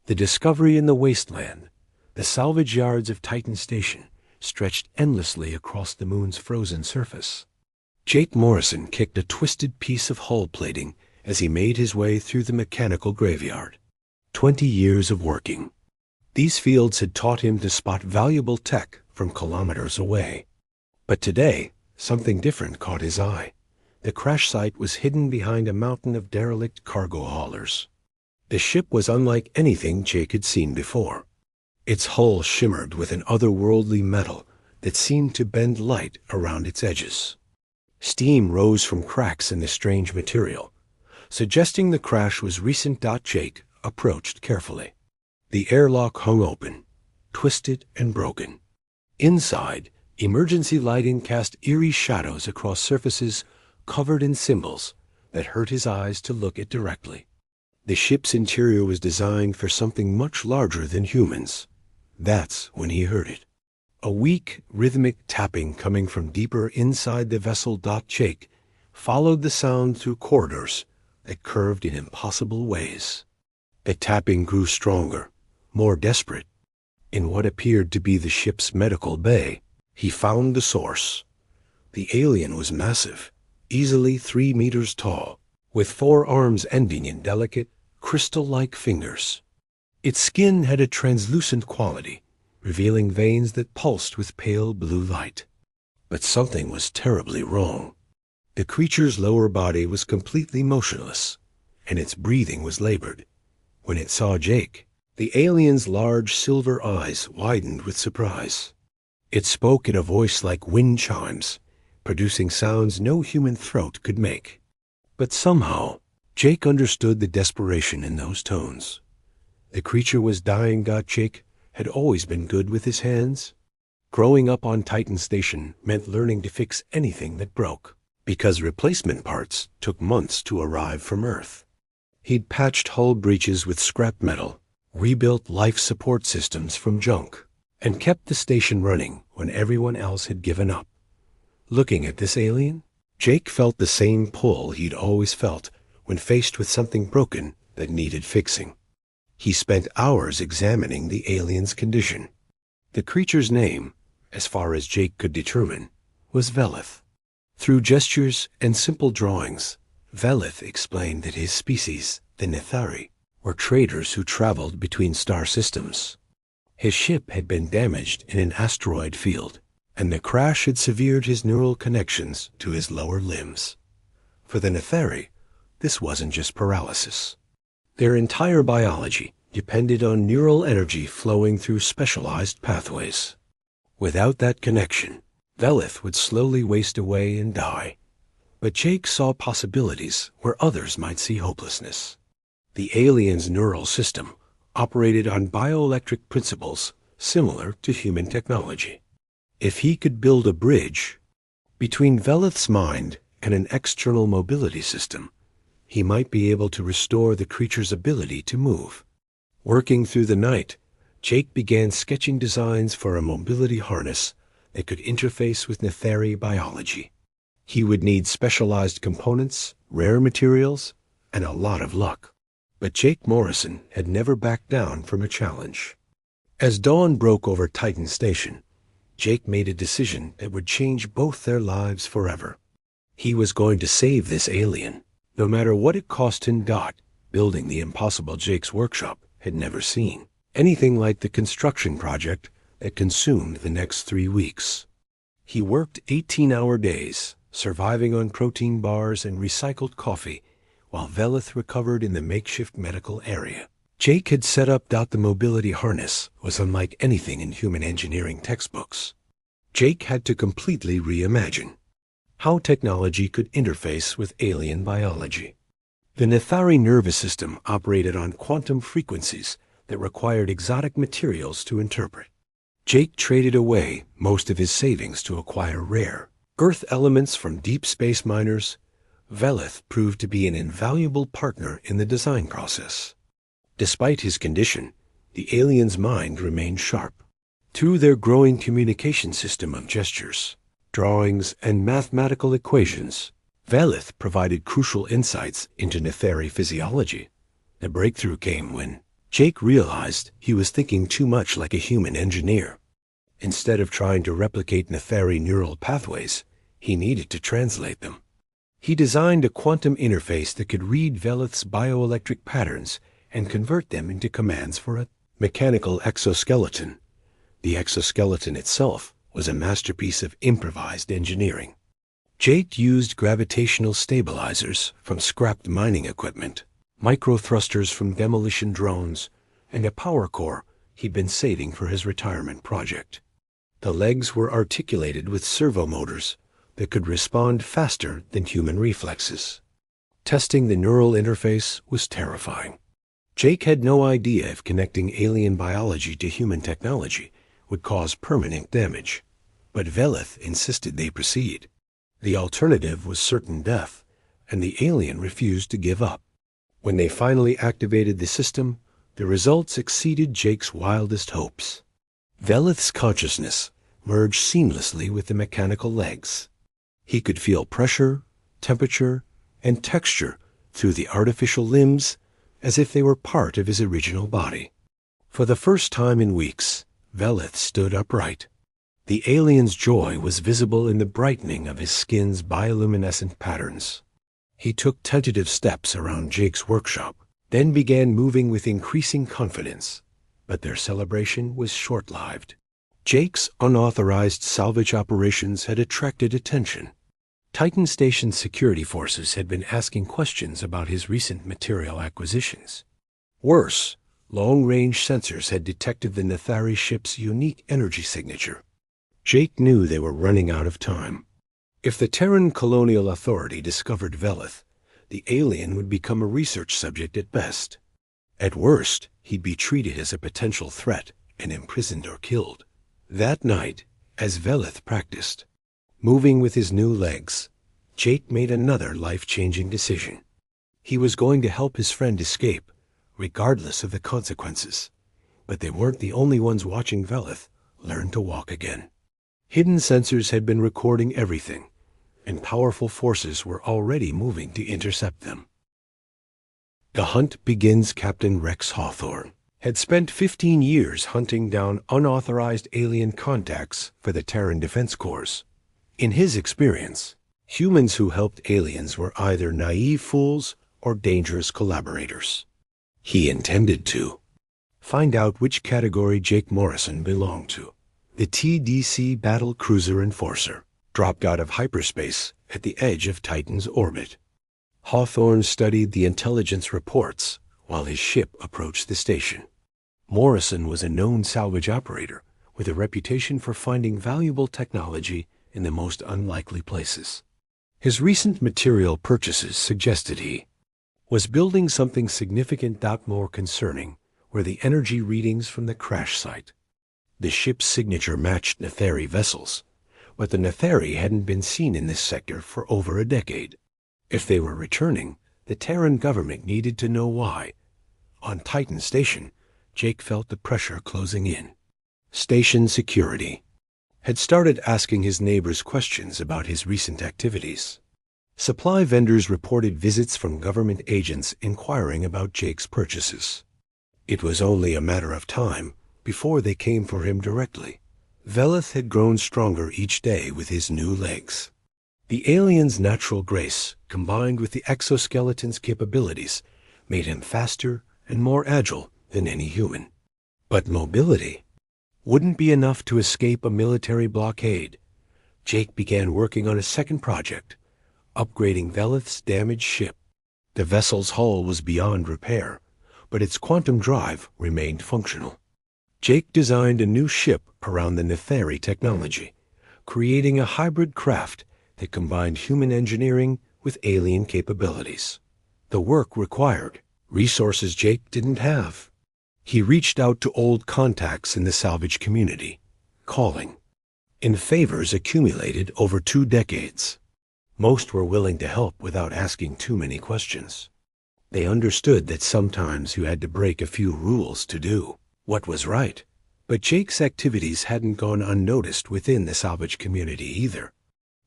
The discovery in the wasteland, the salvage yards of Titan Station, stretched endlessly across the moon's frozen surface. Jake Morrison kicked a twisted piece of hull plating as he made his way through the mechanical graveyard. 20 years of working. These fields had taught him to spot valuable tech from kilometers away. But today, something different caught his eye. The crash site was hidden behind a mountain of derelict cargo haulers. The ship was unlike anything Jake had seen before. Its hull shimmered with an otherworldly metal that seemed to bend light around its edges. Steam rose from cracks in the strange material, suggesting the crash was recent. Jake approached carefully. The airlock hung open, twisted and broken. Inside, emergency lighting cast eerie shadows across surfaces covered in symbols that hurt his eyes to look at directly. The ship's interior was designed for something much larger than humans. That's when he heard it. A weak, rhythmic tapping coming from deeper inside the vessel. Jake followed the sound through corridors that curved in impossible ways. The tapping grew stronger, more desperate. In what appeared to be the ship's medical bay, he found the source. The alien was massive, easily 3 meters tall, with 4 arms ending in delicate, crystal-like fingers. Its skin had a translucent quality, revealing veins that pulsed with pale blue light. But something was terribly wrong. The creature's lower body was completely motionless, and its breathing was labored. When it saw Jake, the alien's large silver eyes widened with surprise. It spoke in a voice like wind chimes, producing sounds no human throat could make. But somehow, Jake understood the desperation in those tones. The creature was dying. Jake had always been good with his hands. Growing up on Titan Station meant learning to fix anything that broke, because replacement parts took months to arrive from Earth. He'd patched hull breaches with scrap metal, rebuilt life support systems from junk, and kept the station running when everyone else had given up. Looking at this alien, Jake felt the same pull he'd always felt when faced with something broken that needed fixing. He spent hours examining the alien's condition. The creature's name, as far as Jake could determine, was Velith. Through gestures and simple drawings, Velith explained that his species, the Nethari, were traders who traveled between star systems. His ship had been damaged in an asteroid field, and the crash had severed his neural connections to his lower limbs. For the Nethari, this wasn't just paralysis. Their entire biology depended on neural energy flowing through specialized pathways. Without that connection, Velith would slowly waste away and die. But Jake saw possibilities where others might see hopelessness. The alien's neural system operated on bioelectric principles similar to human technology. If he could build a bridge between Velith's mind and an external mobility system, he might be able to restore the creature's ability to move. Working through the night, Jake began sketching designs for a mobility harness that could interface with Nethari biology. He would need specialized components, rare materials, and a lot of luck. But Jake Morrison had never backed down from a challenge. As dawn broke over Titan Station, Jake made a decision that would change both their lives forever. He was going to save this alien, no matter what it cost him. Building the impossible Jake's workshop had never seen anything like the construction project that consumed the next 3 weeks. He worked 18-hour days, surviving on protein bars and recycled coffee, while Velith recovered in the makeshift medical area. Jake had set up. The mobility harness was unlike anything in human engineering textbooks. Jake had to completely reimagine how technology could interface with alien biology. The Nethari nervous system operated on quantum frequencies that required exotic materials to interpret. Jake traded away most of his savings to acquire rare Earth elements from deep space miners. Velith proved to be an invaluable partner in the design process. Despite his condition, the alien's mind remained sharp. Through their growing communication system of gestures, drawings, and mathematical equations, Velith provided crucial insights into Nethari physiology. The breakthrough came when Jake realized he was thinking too much like a human engineer. Instead of trying to replicate Neferi neural pathways, he needed to translate them. He designed a quantum interface that could read Velith's bioelectric patterns and convert them into commands for a mechanical exoskeleton. The exoskeleton itself was a masterpiece of improvised engineering. Jake used gravitational stabilizers from scrapped mining equipment, micro-thrusters from demolition drones, and a power core he'd been saving for his retirement project. The legs were articulated with servo motors that could respond faster than human reflexes. Testing the neural interface was terrifying. Jake had no idea if connecting alien biology to human technology would cause permanent damage, but Velith insisted they proceed. The alternative was certain death, and the alien refused to give up. When they finally activated the system, the results exceeded Jake's wildest hopes. Velith's consciousness merged seamlessly with the mechanical legs. He could feel pressure, temperature, and texture through the artificial limbs as if they were part of his original body. For the first time in weeks, Velith stood upright. The alien's joy was visible in the brightening of his skin's bioluminescent patterns. He took tentative steps around Jake's workshop, then began moving with increasing confidence, but their celebration was short-lived. Jake's unauthorized salvage operations had attracted attention. Titan Station's security forces had been asking questions about his recent material acquisitions. Worse, long-range sensors had detected the Neferi ship's unique energy signature. Jake knew they were running out of time. If the Terran Colonial Authority discovered Velith, the alien would become a research subject at best. At worst, he'd be treated as a potential threat and imprisoned or killed. That night, as Velith practiced, moving with his new legs, Jake made another life-changing decision. He was going to help his friend escape, regardless of the consequences. But they weren't the only ones watching Velith learn to walk again. Hidden sensors had been recording everything, and powerful forces were already moving to intercept them. The hunt begins. Captain Rex Hawthorne had spent 15 years hunting down unauthorized alien contacts for the Terran Defense Corps. In his experience, humans who helped aliens were either naive fools or dangerous collaborators. He intended to find out which category Jake Morrison belonged to. The TDC Battle Cruiser Enforcer dropped out of hyperspace at the edge of Titan's orbit. Hawthorne studied the intelligence reports while his ship approached the station. Morrison was a known salvage operator with a reputation for finding valuable technology in the most unlikely places. His recent material purchases suggested he was building something significant. More concerning were the energy readings from the crash site. The ship's signature matched Neferi vessels, but the Neferi hadn't been seen in this sector for over a decade. If they were returning, the Terran government needed to know why. On Titan Station, Jake felt the pressure closing in. Station security had started asking his neighbors questions about his recent activities. Supply vendors reported visits from government agents inquiring about Jake's purchases. It was only a matter of time before they came for him directly. Velith had grown stronger each day with his new legs. The alien's natural grace, combined with the exoskeleton's capabilities, made him faster and more agile than any human. But mobility wouldn't be enough to escape a military blockade. Jake began working on a second project, upgrading Velith's damaged ship. The vessel's hull was beyond repair, but its quantum drive remained functional. Jake designed a new ship around the Neferi technology, creating a hybrid craft that combined human engineering with alien capabilities. The work required resources Jake didn't have. He reached out to old contacts in the salvage community, calling in favors accumulated over 2 decades. Most were willing to help without asking too many questions. They understood that sometimes you had to break a few rules to do what was right. But Jake's activities hadn't gone unnoticed within the salvage community either.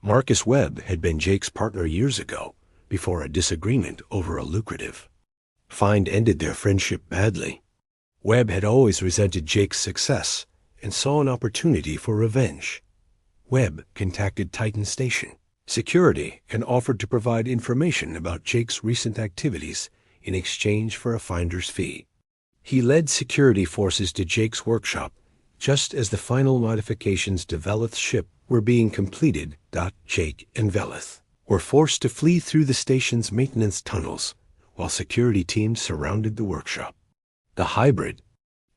Marcus Webb had been Jake's partner years ago, before a disagreement over a lucrative find ended their friendship badly. Webb had always resented Jake's success and saw an opportunity for revenge. Webb contacted Titan Station Security and offered to provide information about Jake's recent activities in exchange for a finder's fee. He led security forces to Jake's workshop just as the final modifications to Velith's ship were being completed. Jake and Velith were forced to flee through the station's maintenance tunnels while security teams surrounded the workshop. The hybrid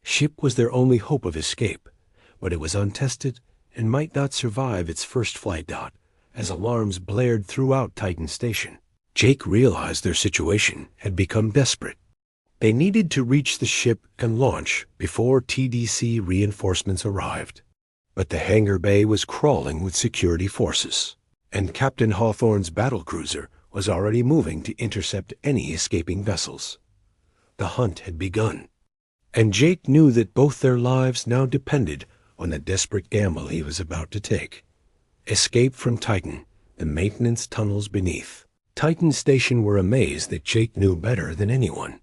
ship was their only hope of escape, but it was untested and might not survive its first flight. As alarms blared throughout Titan Station, Jake realized their situation had become desperate. They needed to reach the ship and launch before TDC reinforcements arrived. But the hangar bay was crawling with security forces, and Captain Hawthorne's battlecruiser was already moving to intercept any escaping vessels. The hunt had begun, and Jake knew that both their lives now depended on the desperate gamble he was about to take. Escape from Titan, the maintenance tunnels beneath. Titan Station were amazed that Jake knew better than anyone.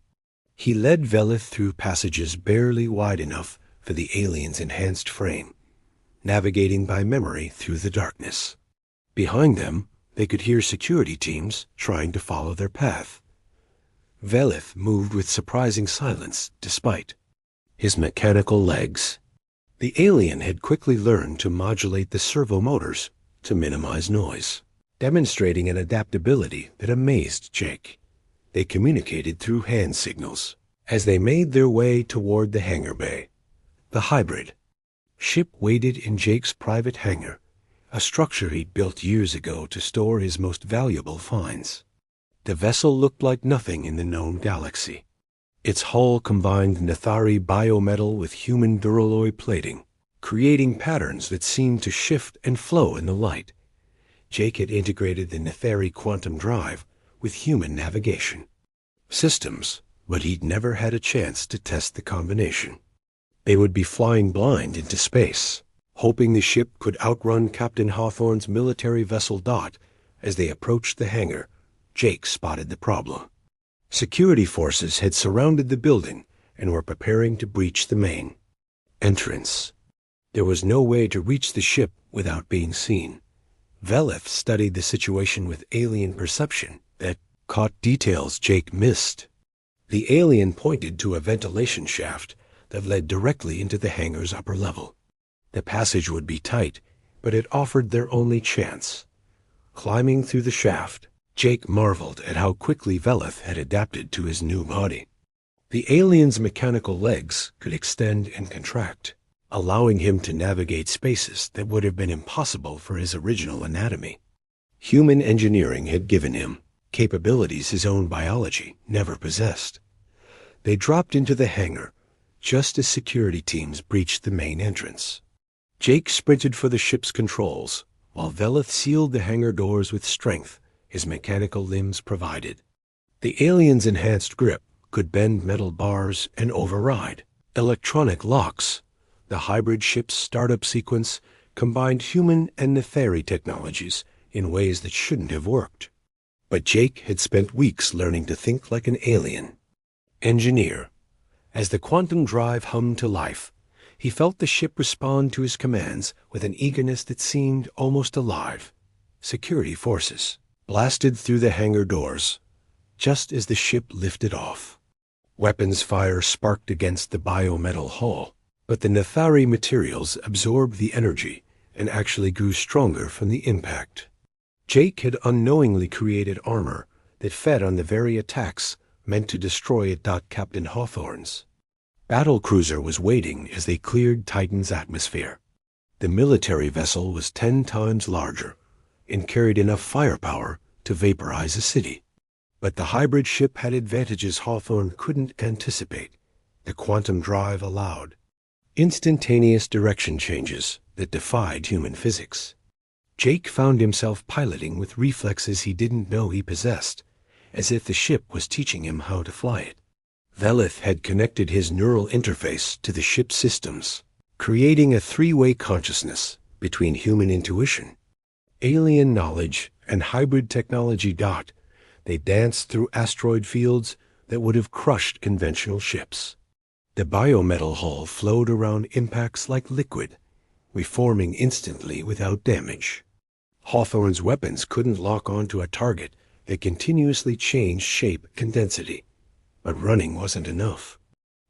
He led Velith through passages barely wide enough for the alien's enhanced frame, navigating by memory through the darkness. Behind them, they could hear security teams trying to follow their path. Velith moved with surprising silence despite his mechanical legs. The alien had quickly learned to modulate the servo motors to minimize noise, demonstrating an adaptability that amazed Jake. They communicated through hand signals as they made their way toward the hangar bay. The hybrid ship waited in Jake's private hangar, a structure he'd built years ago to store his most valuable finds. The vessel looked like nothing in the known galaxy. Its hull combined Nethari biometal with human duralloy plating, creating patterns that seemed to shift and flow in the light. Jake had integrated the Nethari quantum drive with human navigation systems, but he'd never had a chance to test the combination. They would be flying blind into space, hoping the ship could outrun Captain Hawthorne's military vessel Dot. As they approached the hangar, Jake spotted the problem. Security forces had surrounded the building and were preparing to breach the main entrance. There was no way to reach the ship without being seen. Velith studied the situation with alien perception that caught details Jake missed. The alien pointed to a ventilation shaft that led directly into the hangar's upper level. The passage would be tight, but it offered their only chance. Climbing through the shaft, Jake marveled at how quickly Velith had adapted to his new body. The alien's mechanical legs could extend and contract, allowing him to navigate spaces that would have been impossible for his original anatomy. Human engineering had given him capabilities his own biology never possessed. They dropped into the hangar just as security teams breached the main entrance. Jake sprinted for the ship's controls, while Velith sealed the hangar doors with strength his mechanical limbs provided. The alien's enhanced grip could bend metal bars and override electronic locks. The hybrid ship's startup sequence combined human and Nethari technologies in ways that shouldn't have worked. But Jake had spent weeks learning to think like an alien engineer. As the quantum drive hummed to life, he felt the ship respond to his commands with an eagerness that seemed almost alive. Security forces blasted through the hangar doors just as the ship lifted off. Weapons fire sparked against the biometal hull, but the Nethari materials absorbed the energy and actually grew stronger from the impact. Jake had unknowingly created armor that fed on the very attacks meant to destroy it. Captain Hawthorne's battlecruiser was waiting as they cleared Titan's atmosphere. The military vessel was 10 times larger and carried enough firepower to vaporize a city. But the hybrid ship had advantages Hawthorne couldn't anticipate. The quantum drive allowed instantaneous direction changes that defied human physics. Jake found himself piloting with reflexes he didn't know he possessed, as if the ship was teaching him how to fly it. Velith had connected his neural interface to the ship's systems, creating a three-way consciousness between human intuition, alien knowledge, and hybrid technology. They danced through asteroid fields that would have crushed conventional ships. The biometal hull flowed around impacts like liquid, reforming instantly without damage. Hawthorne's weapons couldn't lock onto a target that continuously changed shape and density. But running wasn't enough.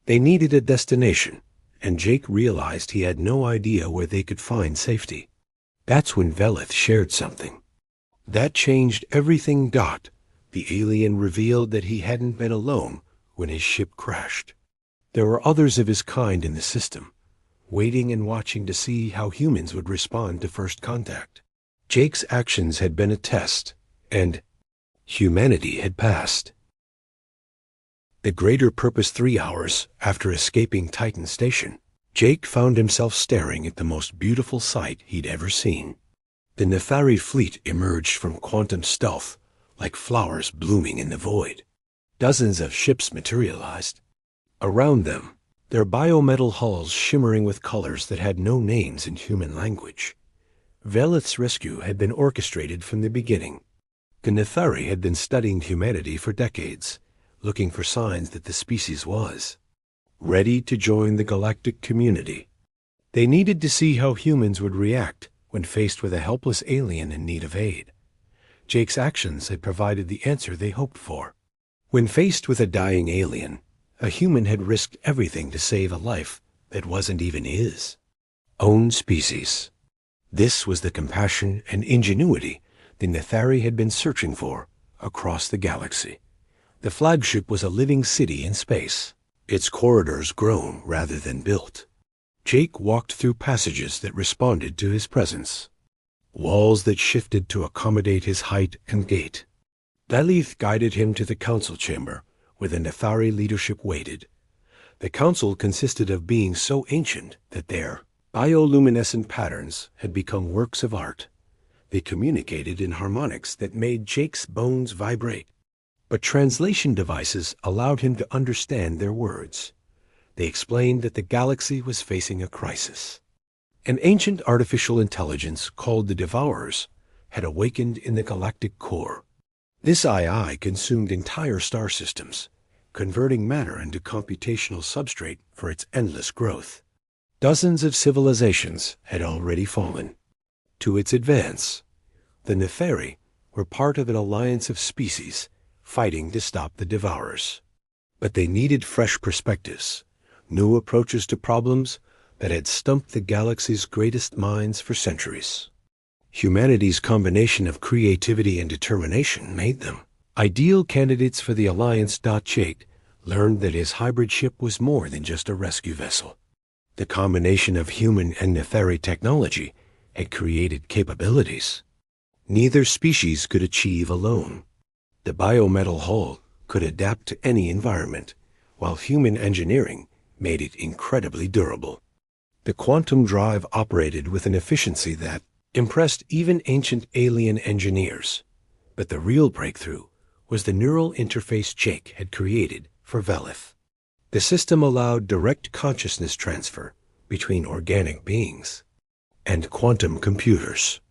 They needed a destination, and Jake realized he had no idea where they could find safety. That's when Velith shared something. That changed everything. The alien revealed that he hadn't been alone when his ship crashed. There were others of his kind in the system, waiting and watching to see how humans would respond to first contact. Jake's actions had been a test, and humanity had passed. The greater purpose 3 hours after escaping Titan Station, Jake found himself staring at the most beautiful sight he'd ever seen. The Nefari fleet emerged from quantum stealth like flowers blooming in the void. Dozens of ships materialized. Around them, their biometal hulls shimmering with colors that had no names in human language. Velith's rescue had been orchestrated from the beginning. The Nefari had been studying humanity for decades, looking for signs that the species was ready to join the galactic community. They needed to see how humans would react when faced with a helpless alien in need of aid. Jake's actions had provided the answer they hoped for. When faced with a dying alien, a human had risked everything to save a life that wasn't even his own species. This was the compassion and ingenuity the Nefari had been searching for across the galaxy. The flagship was a living city in space, its corridors grown rather than built. Jake walked through passages that responded to his presence, walls that shifted to accommodate his height and gait. Velith guided him to the council chamber, where the Nefari leadership waited. The council consisted of beings so ancient that their bioluminescent patterns had become works of art. They communicated in harmonics that made Jake's bones vibrate. But translation devices allowed him to understand their words. They explained that the galaxy was facing a crisis. An ancient artificial intelligence called the Devourers had awakened in the galactic core. This AI consumed entire star systems, converting matter into computational substrate for its endless growth. Dozens of civilizations had already fallen. To its advance, the Nefari were part of an alliance of species fighting to stop the Devourers. But they needed fresh perspectives, new approaches to problems that had stumped the galaxy's greatest minds for centuries. Humanity's combination of creativity and determination made them ideal candidates for the Alliance. Jake learned that his hybrid ship was more than just a rescue vessel. The combination of human and Nefari technology had created capabilities neither species could achieve alone. The biometal hull could adapt to any environment, while human engineering made it incredibly durable. The quantum drive operated with an efficiency that impressed even ancient alien engineers. But the real breakthrough was the neural interface Jake had created for Velith. The system allowed direct consciousness transfer between organic beings and quantum computers.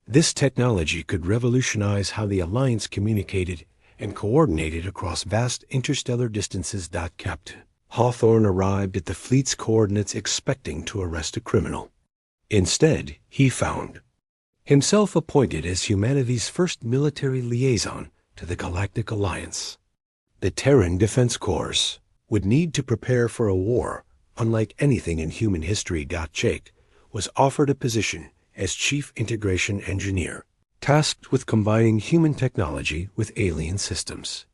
This technology could revolutionize how the Alliance communicated and coordinated across vast interstellar distances. Captain Hawthorne arrived at the fleet's coordinates expecting to arrest a criminal. Instead, he found himself appointed as humanity's first military liaison to the Galactic Alliance. The Terran Defense Corps would need to prepare for a war unlike anything in human history. Jake was offered a position as Chief Integration Engineer, tasked with combining human technology with alien systems.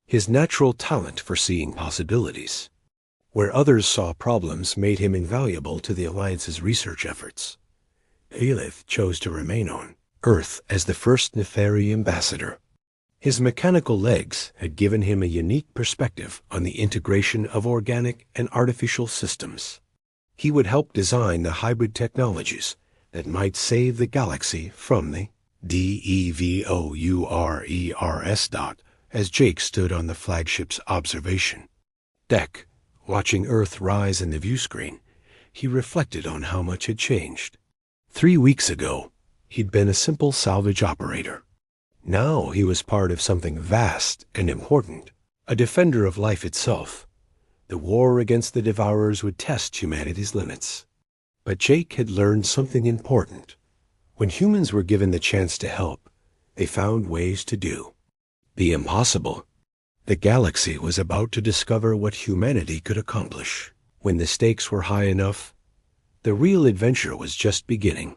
His natural talent for seeing possibilities where others saw problems made him invaluable to the Alliance's research efforts. Velith chose to remain on Earth as the first Nefari ambassador. His mechanical legs had given him a unique perspective on the integration of organic and artificial systems. He would help design the hybrid technologies that might save the galaxy from the Devours. As Jake stood on the flagship's observation deck, watching Earth rise in the view screen, he reflected on how much had changed. 3 weeks ago, he'd been a simple salvage operator. Now he was part of something vast and important, a defender of life itself. The war against the Devourers would test humanity's limits. But Jake had learned something important. When humans were given the chance to help, they found ways to do the impossible. The galaxy was about to discover what humanity could accomplish. When the stakes were high enough, the real adventure was just beginning.